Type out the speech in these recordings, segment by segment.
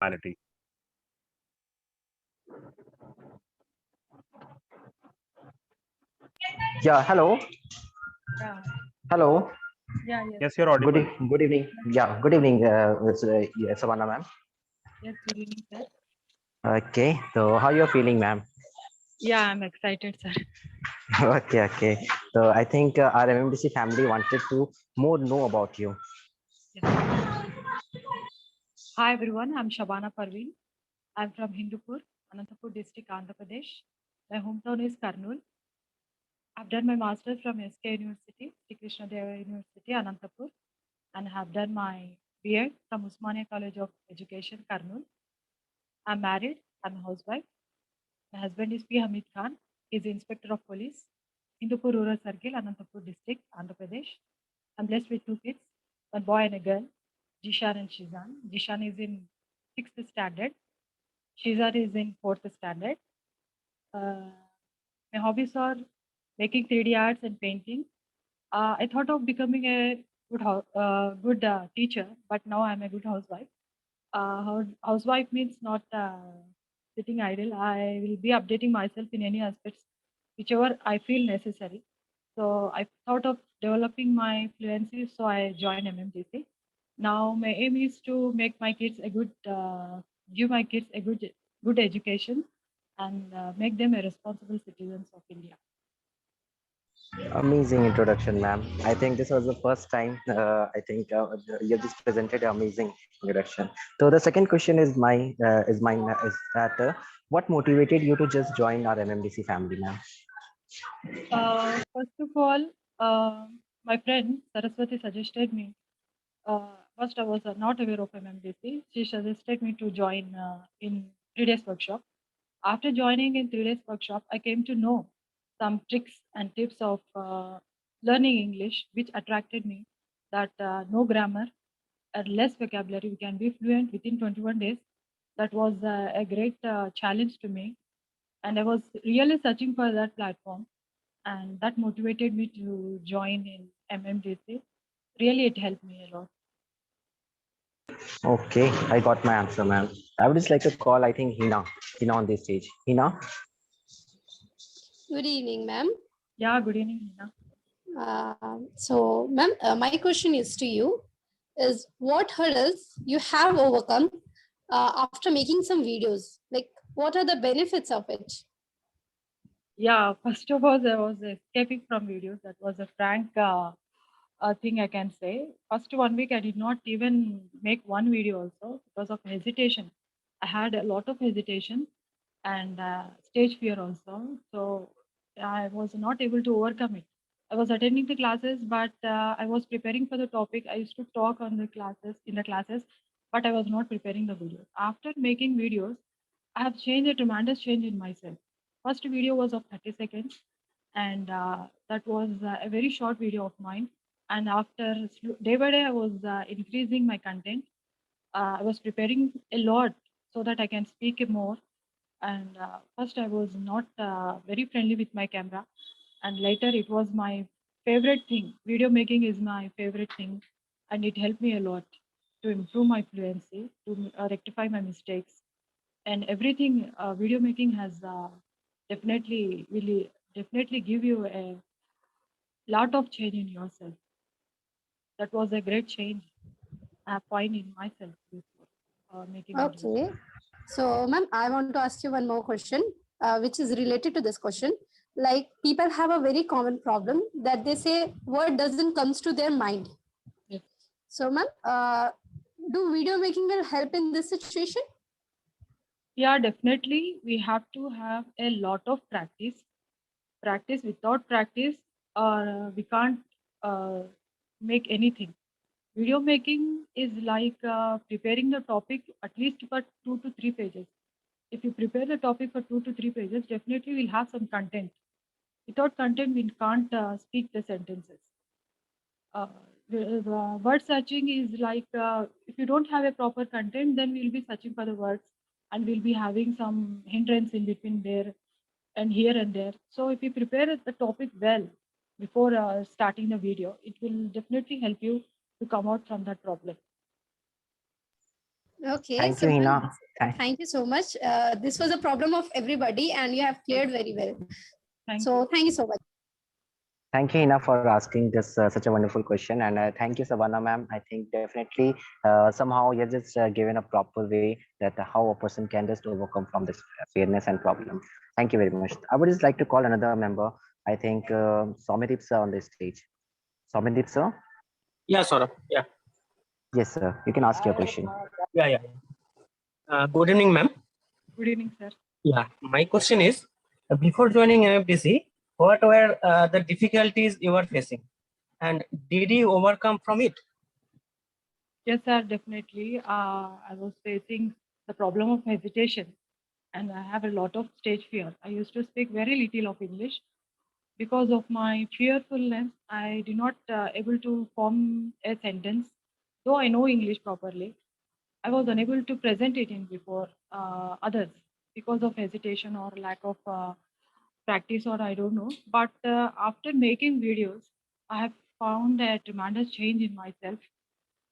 humanity. Yeah, hello. Yeah, Hello. yeah, yes, Yes, you're audible. Good evening. Yeah, good evening, yeah, Shabana, ma'am. yes, good evening, sir. Okay, so how you're feeling, ma'am? Yeah, I'm excited, sir. Okay. So I think our MMDC family wanted to more know about you. Yes. Hi, everyone. I'm Shabana Parveen. I'm from Hindupur, Anantapur district, Andhra Pradesh. My hometown is Karnool. I've done my master's from SK University, Sri Krishna Deva University, Anantapur, and have done my B.Ed from Usmania College of Education, Karnool. I'm married. I'm a housewife. My husband is P. Hamid Khan. He's the Inspector of Police, Hindupur Rural Circle, Anantapur district, Andhra Pradesh. I'm blessed with two kids, one boy and a girl, Jishan and Shizan. Jishan is in 6th standard. Shizan is in 4th standard. My hobbies are making 3D arts and painting. I thought of becoming a good teacher, but now I'm a good housewife. Housewife means not sitting idle. I will be updating myself in any aspects, whichever I feel necessary. So I thought of developing my fluency, so I joined MMDC. Now my aim is to make my kids a give my kids a good education, and make them a responsible citizens of India. Amazing introduction, ma'am. I think this was the first time. I think you just presented an amazing introduction. So the second question is mine is that what motivated you to just join our MMDC family, ma'am? First of all, my friend Saraswati suggested me. First, I was not aware of MMDC. She suggested me to join in 3 days workshop. After joining in 3 days workshop, I came to know some tricks and tips of learning English, which attracted me. That no grammar and less vocabulary, we can be fluent within 21 days. That was a great challenge to me, and I was really searching for that platform, and that motivated me to join in MMDC. Really, it helped me a lot. Okay, I got my answer, ma'am. I would just like to call, I think, Hina on this stage. Hina? Good evening, ma'am. Yeah, good evening, Nina. So, ma'am, my question is to you: is what hurdles you have overcome after making some videos? Like, what are the benefits of it? Yeah, first of all, I was escaping from videos. That was a frank thing I can say. First 1 week, I did not even make one video also because of hesitation. I had a lot of hesitation and stage fear also. So I was not able to overcome it. I was attending the classes, but I was preparing for the topic. I used to talk on the classes in the classes, but I was not preparing the videos. After making videos, I have changed a tremendous change in myself. First video was of 30 seconds, and that was a very short video of mine. And after day by day, I was increasing my content. I was preparing a lot so that I can speak more. And first, I was not very friendly with my camera, and later it was my favorite thing. Video making is my favorite thing, and it helped me a lot to improve my fluency, to rectify my mistakes, and everything. Video making has definitely give you a lot of change in yourself. That was a great change I find in myself before making videos. Okay. So, ma'am, I want to ask you one more question, which is related to this question. Like, people have a very common problem that they say word doesn't comes to their mind. Yes. So, ma'am, do video making will help in this situation? Yeah, definitely. We have to have a lot of practice. Practice, without practice, we can't uh, make anything. Video making is like preparing the topic at least for 2 to 3 pages. If you prepare the topic for 2 to 3 pages, definitely we'll have some content. Without content, we can't speak the sentences. Uh, the word searching is like if you don't have a proper content, then we'll be searching for the words, and we'll be having some hindrance in between there and here and there. So if you prepare the topic well before starting the video, it will definitely help you to come out from that problem. Okay, Thank so you, ma'am, Hina. thank you so much. This was a problem of everybody, and you have cleared very well. Thank you. So thank you so much. Thank you, Hina, for asking this such a wonderful question. And thank you, Shabana, ma'am. I think definitely somehow you're just given a proper way that how a person can just overcome from this fairness and problem. Thank you very much. I would just like to call another member. I think Soumidip sir on the stage. Soumidip sir? Yeah, Saurabh. Yeah, Yes, sir. You can ask your question. yeah. Good evening, ma'am. Good evening, sir. Yeah, my question is, before joining MFDC, what were the difficulties you were facing, and did you overcome from it? Yes, sir, definitely. I was facing the problem of hesitation, and I have a lot of stage fear. I used to speak very little of English because of my fearfulness. I did not able to form a sentence, though I know English properly. I was unable to present it in before others because of hesitation or lack of practice, or I don't know. But after making videos, I have found a tremendous change in myself,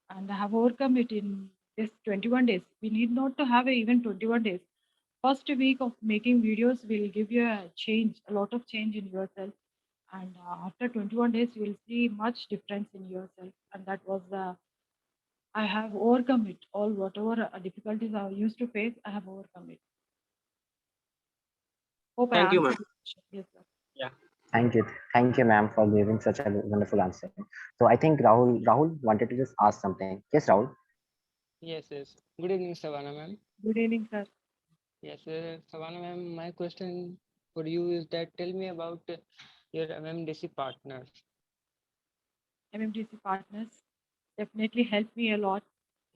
and I have overcome it in just 21 days. We need not to have even 21 days. First week of making videos will give you a change, a lot of change in yourself. And after 21 days, you will see much difference in yourself. And that was I have overcome it. All whatever difficulties I used to face, I have overcome it. Hope I Thank you, ma'am. answered the question. Yes, sir. Yeah. Thank you. Thank you, ma'am, for giving such a wonderful answer. So I think Rahul wanted to just ask something. Yes, Rahul. Yes, yes. Good evening, Shabana ma'am. Good evening, sir. Yes, Shabana ma'am, my question for you is that tell me about your MMDC partners. MMDC partners definitely helped me a lot,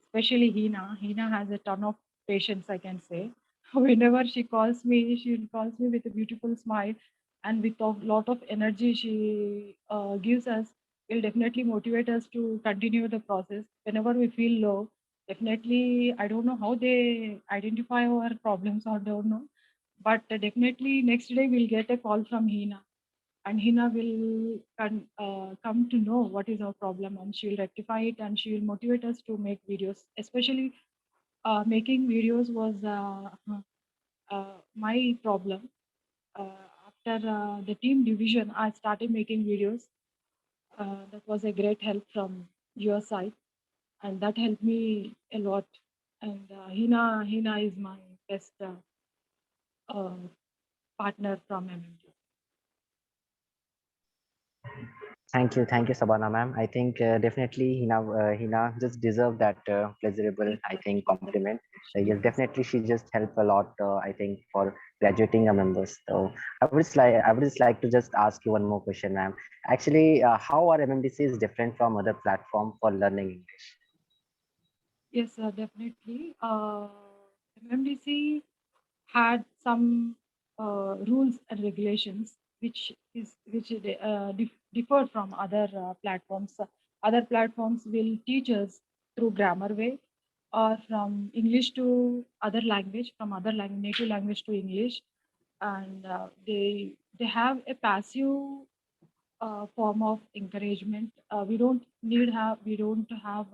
especially Hina. Hina has a ton of patience, I can say. Whenever she calls me with a beautiful smile and with a lot of energy she gives us, will definitely motivate us to continue the process. Whenever we feel low, definitely, I don't know how they identify our problems or don't know, but definitely next day we'll get a call from Hina, and Hina will come to know what is our problem, and she will rectify it, and she will motivate us to make videos. Especially making videos was my problem. After the team division, I started making videos. That was a great help from your side, and that helped me a lot. And Hina is my best uh, partner from MMT. Thank you, Sabana ma'am. I think definitely Hina just deserve that pleasurable, Yes, I sir. think, Yes, sir. compliment. She Yes, deserves. definitely she just help a lot. I think for graduating our members. So I would just like to just ask you one more question, ma'am. Actually, how are MMDC is different from other platform for learning English? Yes, definitely. MMDC had some rules and regulations which differ from other platforms. Other platforms will teach us through grammar way, or from English to other language, from other native language to English, and they have a passive form of encouragement. We don't have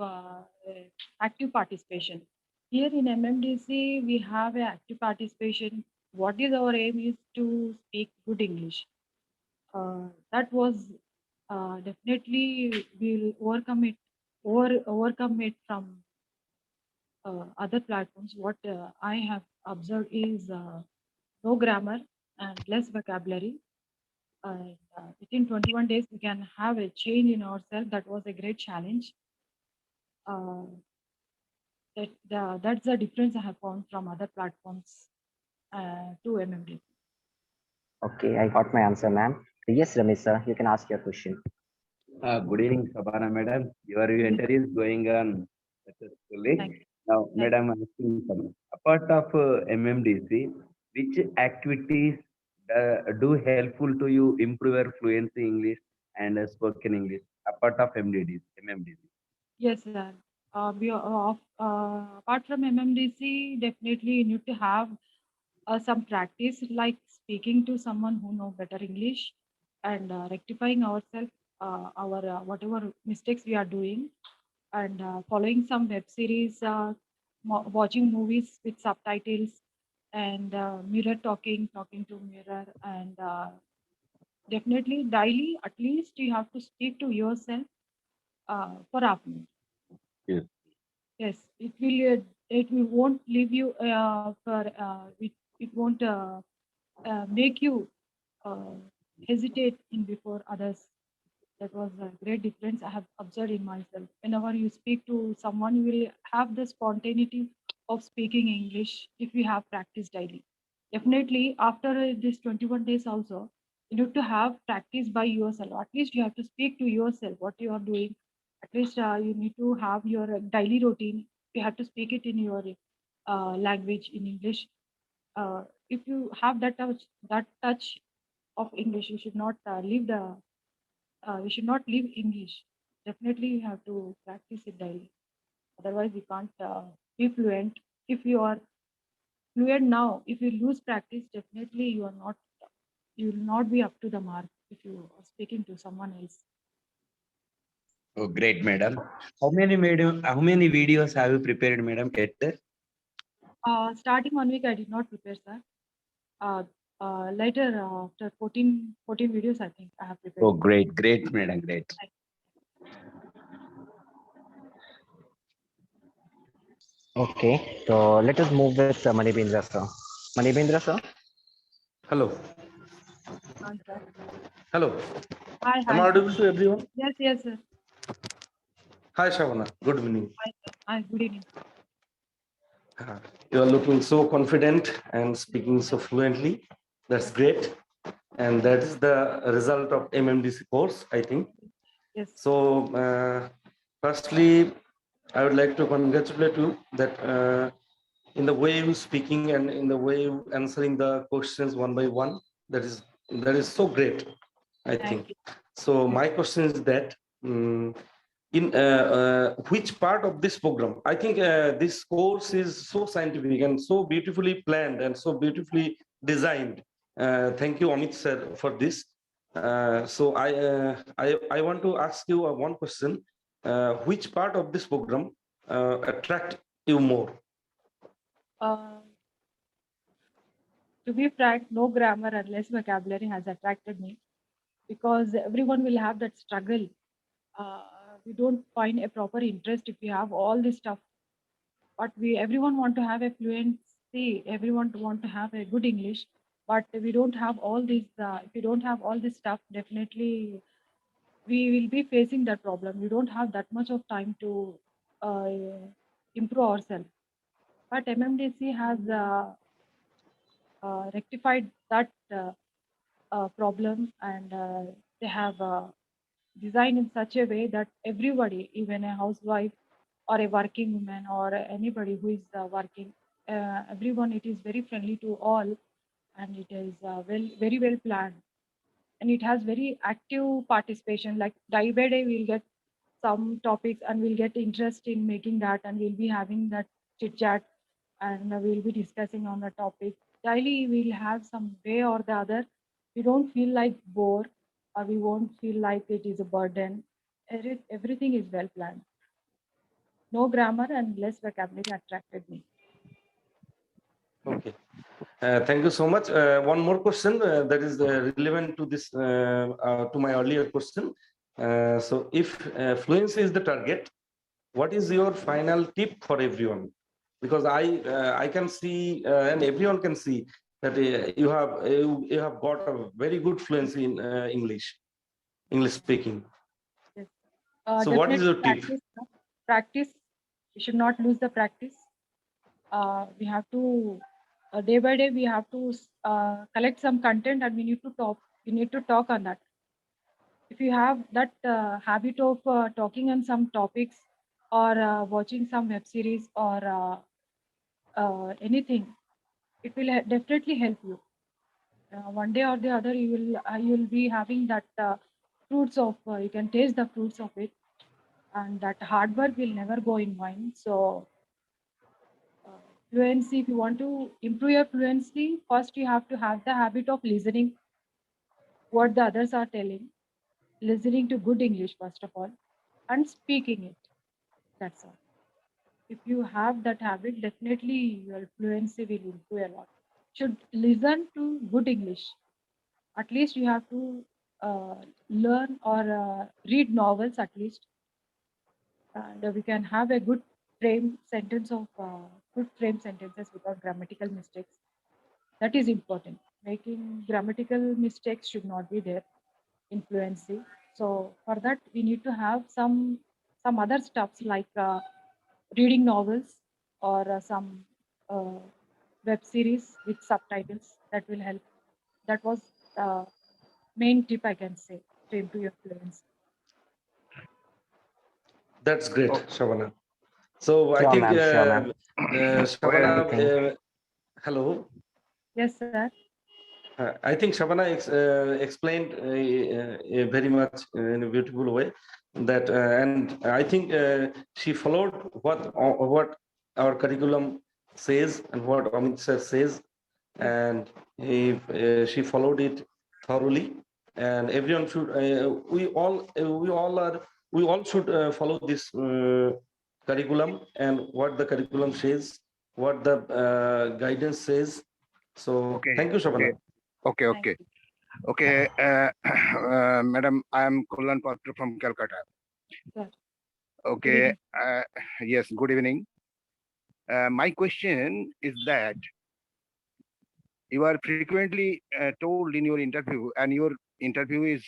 active participation. Here in MMDC, we have a active participation. What is our aim is to speak good English. That was definitely we'll overcome it from other platforms. What I have observed is no grammar and less vocabulary, and within 21 days we can have a change in ourselves. That was a great challenge. uh, that's the difference I have found from other platforms to MMD. Okay, I got my answer, ma'am. Yes, Ramesh sir, you can ask your question. Good evening, Shabana madam. Your Yes, interview is going on thank successfully. you. Now, Thank madam, I'm asking something. Apart of MMDC, which activities do helpful to you improve your fluency English and spoken English? Apart of MMDC. Yes, sir. Apart from MMDC, definitely you need to have some practice, like speaking to someone who know better English, and rectifying ourselves, our whatever mistakes we are doing, and following some web series. watching movies with subtitles, and mirror talking to mirror, and definitely daily at least you have to speak to yourself for half a minute. Yes. Yes, it will won't leave you it won't make you uh, hesitate in before others. That was a great difference I have observed in myself. Whenever you speak to someone, you will have the spontaneity of speaking English if you have practiced daily. Definitely, after this 21 days also, you need to have practice by yourself. At least you have to speak to yourself what you are doing. At least you need to have your daily routine. You have to speak it in your language in English. If you have that touch of English, you should not leave the we should not leave English. Definitely, you have to practice it daily. Otherwise, you can't be fluent. If you are fluent now, if you lose practice, definitely you are not. You will not be up to the mark if you are speaking to someone else. Oh, great, madam. How many videos have you prepared, madam? Yet? Starting 1 week, I did not prepare, sir. Uh, later, after 14 videos, I think I have prepared. Oh, great, madam, great. Okay, so let us move with Manibindra sir. Manibindra sir. Hello. Sir. Hello. Hi, Am I sir. audible to everyone? Yes, sir. Hi, Shabana. Good evening. Hi, sir. Hi, good evening. You are looking so confident and speaking so fluently. That's great. And that is the result of MMDC course, I think. Yes. So, firstly, I would like to congratulate you that in the way you speaking and in the way you answering the questions one by one, that is so great, I think. So my question is that in which part of this program, I think this course is so scientific and so beautifully planned and so beautifully designed. Thank you, Amit sir, for this. So I want to ask you one question. Which part of this program attract you more? To be frank, no grammar and less vocabulary has attracted me because everyone will have that struggle. We don't find a proper interest if we have all this stuff, but everyone want to have a fluency. Everyone want to have a good English, but we don't have all this. If we don't have all this stuff, definitely we will be facing that problem. We don't have that much of time to uh, improve ourselves. But MMDC has rectified that problem, and they have designed in such a way that everybody, even a housewife or a working woman or anybody who is working, everyone, it is very friendly to all, and it is very well planned, and it has very active participation. Like day by day, we'll get some topics and we'll get interest in making that, and we'll be having that chit chat, and we'll be discussing on the topic. Daily, we'll have some way or the other. We don't feel like bore, or we won't feel like it is a burden. Everything is well planned. No grammar and less vocabulary attracted me. Okay. Thank you so much. One more question that is relevant to this to my earlier question. So, if fluency is the target, what is your final tip for everyone? Because I can see and everyone can see that you have got a very good fluency in English speaking. Yes. So, what is Definitely your tip? practice. We should not lose the practice. We have to day by day we have to collect some content, and we need to talk on that. If you have that habit of talking on some topics, or watching some web series, or anything, it will definitely help you. One day or the other, you will be having that fruits of you can taste the fruits of it, and that hard work will never go in vain. So fluency, if you want to improve your fluency, first you have to have the habit of listening what the others are telling, listening to good English first of all, and speaking it. That's all. if you have that habit, definitely your fluency will improve a lot. Should listen to good English. At least you have to learn or read novels at least, and we can have a good frame sentence of good frame sentences without grammatical mistakes. That is important. Making grammatical mistakes should not be there in fluency. So for that, we need to have some other stuffs like reading novels or some uh, web series with subtitles that will help. That was the main tip I can say to improve your fluency. That's great, Oh, Shabana. So I Sure, think ma'am. Sure, ma'am. well, Shabana, Anything. hello. Yes, sir. I think Shabana explained very much in a beautiful way that, and I think she followed what our curriculum says and what Amit sir says, and she followed it thoroughly. And everyone should, we all should follow this curriculum and what the curriculum says, what the guidance says. So okay, thank you, okay, Shabana. okay, Thank okay, you. okay. Madam, I am Kullan Patra from Calcutta. Sir. Good Okay, evening. yes, good evening. My question is that you are frequently told in your interview, and your interview is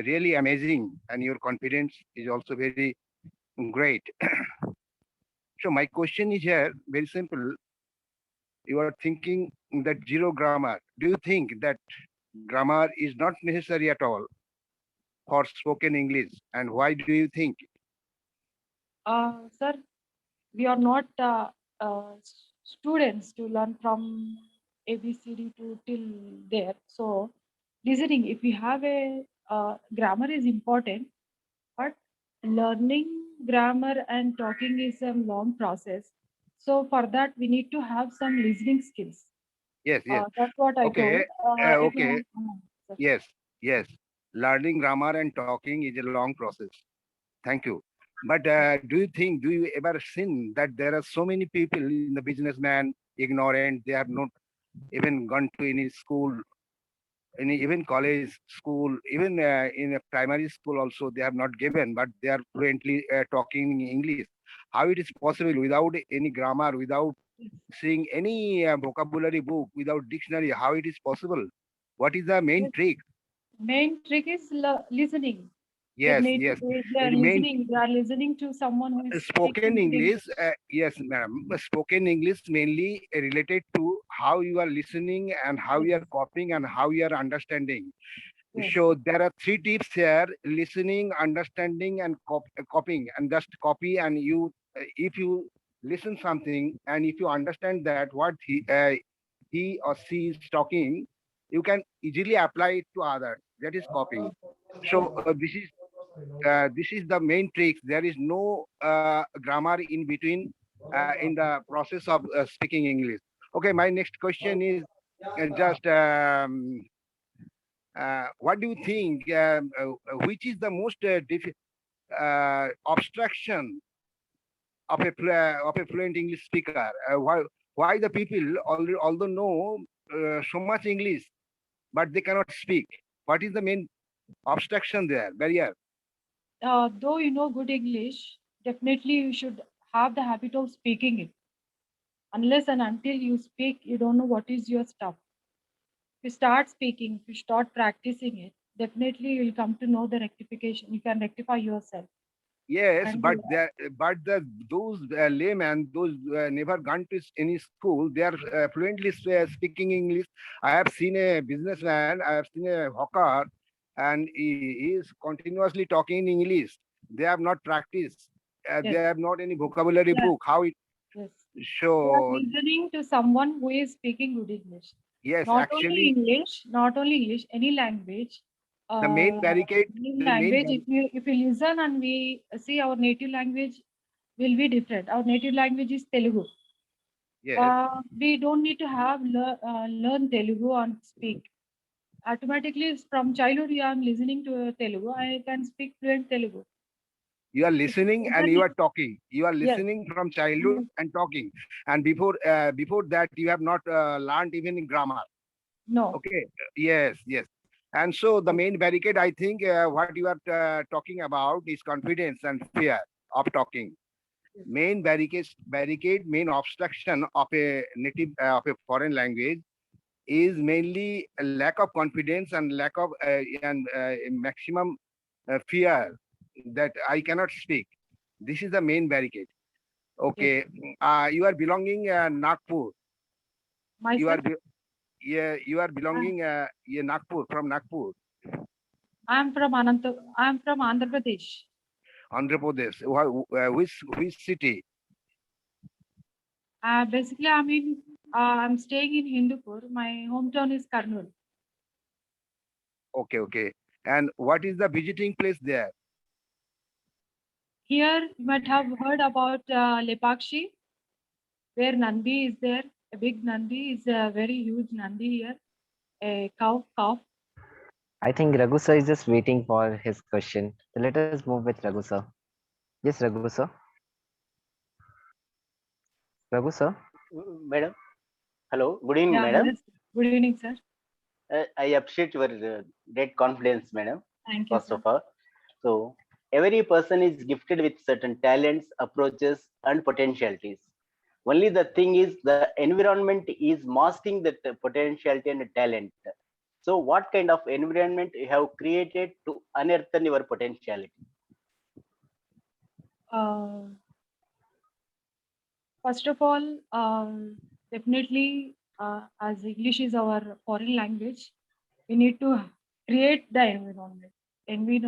really amazing, and your confidence is also very great. So my question is here, very simple. You are thinking that zero grammar. Do you think that grammar is not necessary at all for spoken English? And why do you think? Sir, we are not students to learn from ABCD to till there. So listening, if we have a grammar is important, but learning grammar and talking is a long process. So for that, we need to have some listening skills. Yes, yes. That's what I told. Okay, If you okay. have, sir. Yes, yes. Learning grammar and talking is a long process. Thank you. But do you ever seen that there are so many people in the businessman ignorant? They have not even gone to any school, any even college, school, even in a primary school also they have not given, but they are fluently talking English. How it is possible without any grammar, without seeing any vocabulary book, without dictionary? How it is possible? What is the main Yes, trick? main trick is listening. They Yes, need to, yes. they are The main listening. They are listening to someone who is spoken speaking good English, English. yes, madam. Spoken English mainly related to how you are listening and how Yes, you are copying and how you are understanding. yes, So there are three tips here: listening, understanding, and copying. And just copy, and you, if you listen something and if you understand that what he or she is talking, you can easily apply it to others. That is copying. So this is the main trick. There is no grammar in between in the process of speaking English. Okay, my next question is just what do you think? Which is the most obstruction of a fluent English speaker? Why the people although know so much English, but they cannot speak? What is the main obstruction there, barrier? though you know good English, definitely you should have the habit of speaking it. Unless and until you speak, you don't know what is your stuff. If you start speaking, if you start practicing it, definitely you will come to know the rectification. You can rectify yourself. Yes, And but those laymen, those never gone to any school, they are fluently speaking English. I have seen a businessman, I have seen a hawker, and he is continuously talking in English. They have not practiced. They yes, have not any vocabulary yes, book. How it yes. They are so? listening to someone who is speaking good English. Yes, Not only actually, English, not only English, any language. the main barricade, Any the main language, if we listen and we see our native language will be different. Our native language is Telugu. yes, We don't need to have learn Telugu and speak. Automatically, from childhood, I am listening to Telugu. I can speak fluent Telugu. You are listening and you are talking. You are Yes. listening from childhood and talking. And before that, you have not learned even grammar. No. Okay. Yes. Yes. And so the main barricade, I think, what you are talking about is confidence and fear of talking. Main main obstruction of a native of a foreign language is mainly a lack of confidence and lack of maximum fear that I cannot speak. This is the main barricade. Okay, you are belonging Nagpur. You are Myself, yeah, you are belonging yeah, Nagpur, from Nagpur, I am from Andhra Pradesh. Andhra Pradesh. Which city? Basically, I'm staying in Hindupur. My hometown is Karnool. Okay, okay. And what is the visiting place there? Here, you might have heard about Lepakshi, where Nandi is there. A big Nandi is a very huge Nandi here. A cow. I think Raghu sir is just waiting for his question. So let us move with Raghu sir. Yes, Raghu sir. Raghu sir. Madam, hello, good evening, Yeah, madam. yes. Good evening, sir. I appreciate your great confidence, madam. Thank you, First sir. of all, so every person is gifted with certain talents, approaches, and potentialities. Only the thing is, the environment is masking that potentiality and talent. So, what kind of environment you have created to unearth your potentiality? First of all, definitely, as English is our foreign language, we need to create the environment. And we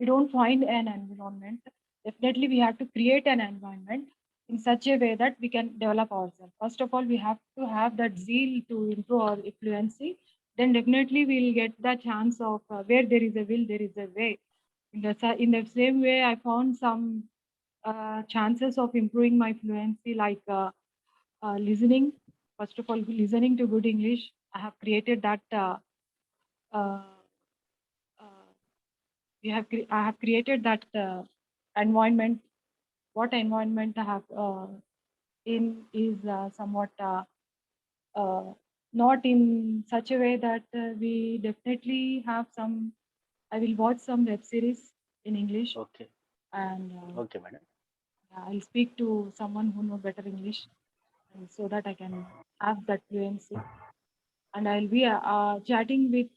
don't find an environment. Definitely, we have to create an environment in such a way that we can develop ourselves. First of all, we have to have that zeal to improve our fluency. Then definitely we'll get the chance of where there is a will, there is a way. In the same way, I found some chances of improving my fluency, like listening. First of all, listening to good English. I have created that. Uh, I have created that environment. What environment I have in is somewhat not in such a way that we definitely have some. I will watch some web series in English. Okay. And okay, madam. I'll speak to someone who knows better English, and so that I can have that fluency. And I'll be chatting with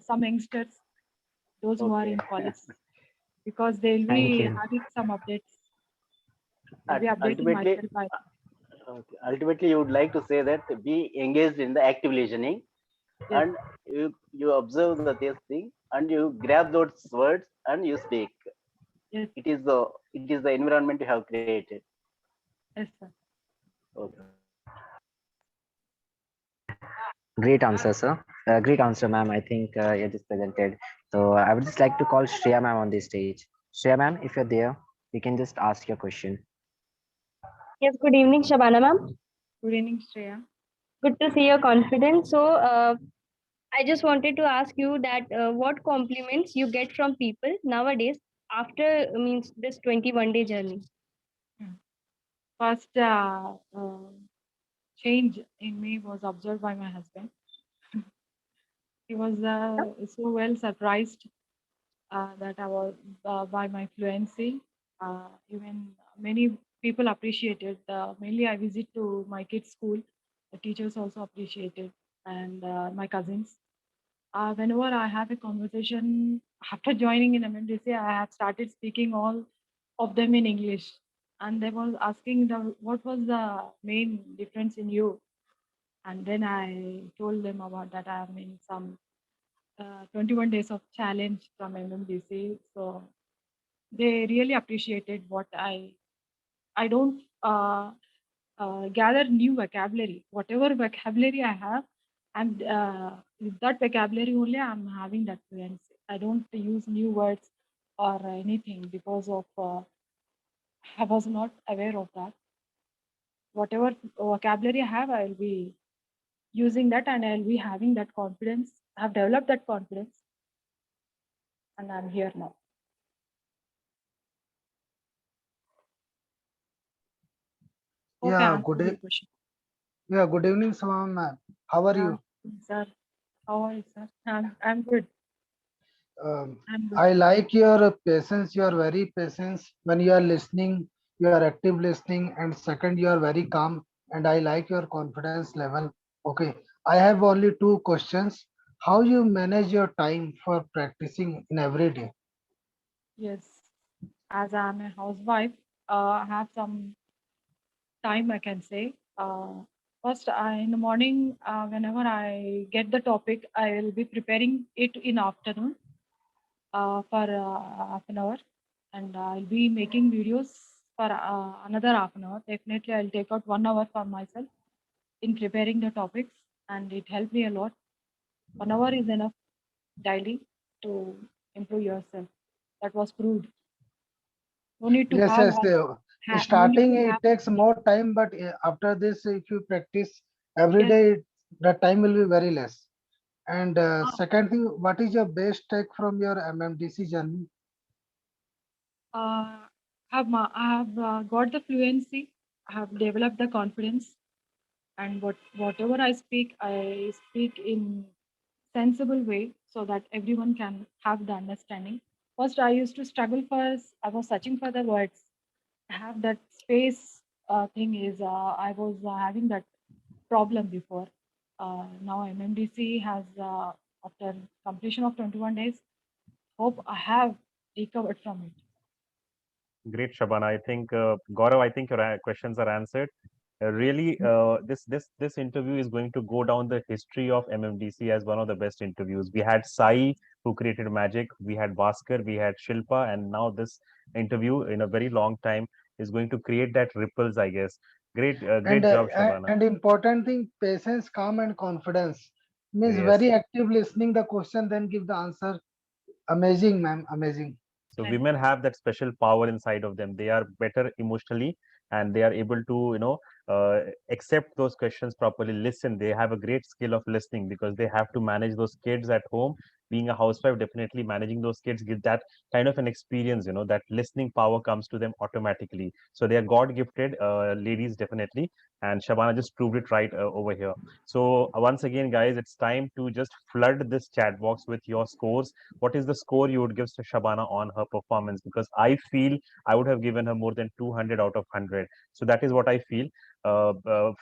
some youngsters, those who are in college, because they'll Thank be you. having some updates. I'll be updating Ultimately, myself. ultimately, you would like to say that be engaged in the active listening, Yes. and you observe this thing, and you grab those words and you speak. Yes. It is the environment you have created. Yes, sir. Okay. Great answer, sir. Great answer, ma'am. I think you just presented. So I would just like to call Shreya ma'am on the stage. Shreya ma'am, if you're there, you can just ask your question. Yes, good evening, Shabana ma'am. Good evening, Shreya. Good to see your confidence. So, I just wanted to ask you that what compliments you get from people nowadays after means this 21-day journey. First change in me was observed by my husband. He was so well surprised that I was by my fluency. Even many people appreciated. Mainly, I visit to my kids' school. The teachers also appreciated, and my cousins. Whenever I have a conversation after joining in Mmdc, I have started speaking all of them in English, and they were asking what was the main difference in you, and then I told them about that I am in some 21 days of challenge from Mmdc. So they really appreciated what I don't gather new vocabulary. Whatever vocabulary I have, and with that vocabulary only I'm having that fluency. I don't use new words or anything because of I was not aware of that. Whatever vocabulary I have, I'll be using that, and I'll be having that confidence. I've developed that confidence, and I'm here now. Hope I Yeah, answered your question. good evening, Shabana ma'am. How are you? Sir, how are you, sir? I'm good. I'm good. I like your patience. You are very patient when you are listening. You are active listening, and second, you are very calm. And I like your confidence level. Okay, I have only two questions. How you manage your time for practicing in every day? Yes, as I'm a housewife, I have some time, I can say. First, in the morning, whenever I get the topic, I will be preparing it in afternoon for half an hour, and I'll be making videos for another half an hour. Definitely, I'll take out 1 hour for myself in preparing the topics, and it helped me a lot. 1 hour is enough daily to improve yourself. That was proved. No need to Yes, have yes. no need Starting to it have. takes more time, but after this, if you practice every Yes. day, the time will be very less. And uh, second thing, what is your best take from your MMDC journey? I have got the fluency. I have developed the confidence, and whatever I speak in sensible way so that everyone can have the understanding. First, I used to struggle for. I was searching for the words. I have that space thing is. I was having that problem before. Now MMDC has after completion of 21 days. Hope I have recovered from it. Great, Shabana. I think Gaurav, I think your questions are answered. Really, this interview is going to go down the history of MMDC as one of the best interviews. We had Sai, who created magic. We had Bhaskar, we had Shilpa, and now this interview in a very long time is going to create that ripples, I guess. Great job, Shabana. And important thing, patience, calm, and confidence means Yes. very active listening the question, then give the answer. Amazing, ma'am. Amazing. So women have that special power inside of them. They are better emotionally, and they are able to, accept those questions properly. Listen, they have a great skill of listening because they have to manage those kids at home. Being a housewife, definitely managing those kids gives that kind of an experience. That listening power comes to them automatically. So they are God gifted ladies, definitely. And Shabana just proved it right over here. So once again, guys, it's time to just flood this chat box with your scores. What is the score you would give to Shabana on her performance? Because I feel I would have given her more than 200 out of 100. So that is what I feel.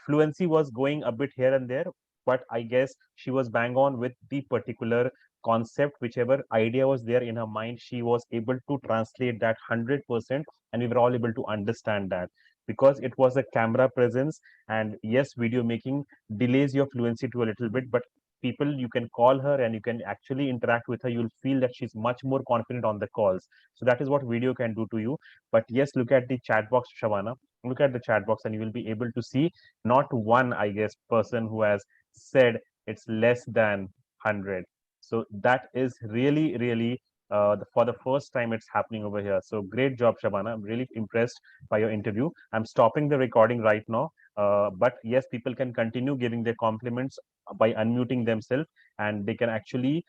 Fluency was going a bit here and there, but I guess she was bang on with the particular concept, whichever idea was there in her mind, she was able to translate that 100%, and we were all able to understand that because it was a camera presence. And yes, video making delays your fluency to a little bit, but people, you can call her and you can actually interact with her. You'll feel that she's much more confident on the calls. So that is what video can do to you. But yes, look at the chat box, Shabana. Look at the chat box and you will be able to see not one, I guess, person who has said it's less than 100. So that is really, really for the first time it's happening over here. So great job, Shabana. I'm really impressed by your interview. I'm stopping the recording right now. But yes, people can continue giving their compliments by unmuting themselves, and they can actually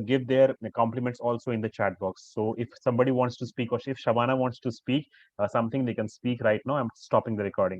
give their compliments also in the chat box. So if somebody wants to speak, or if Shabana wants to speak something, they can speak right now. I'm stopping the recording.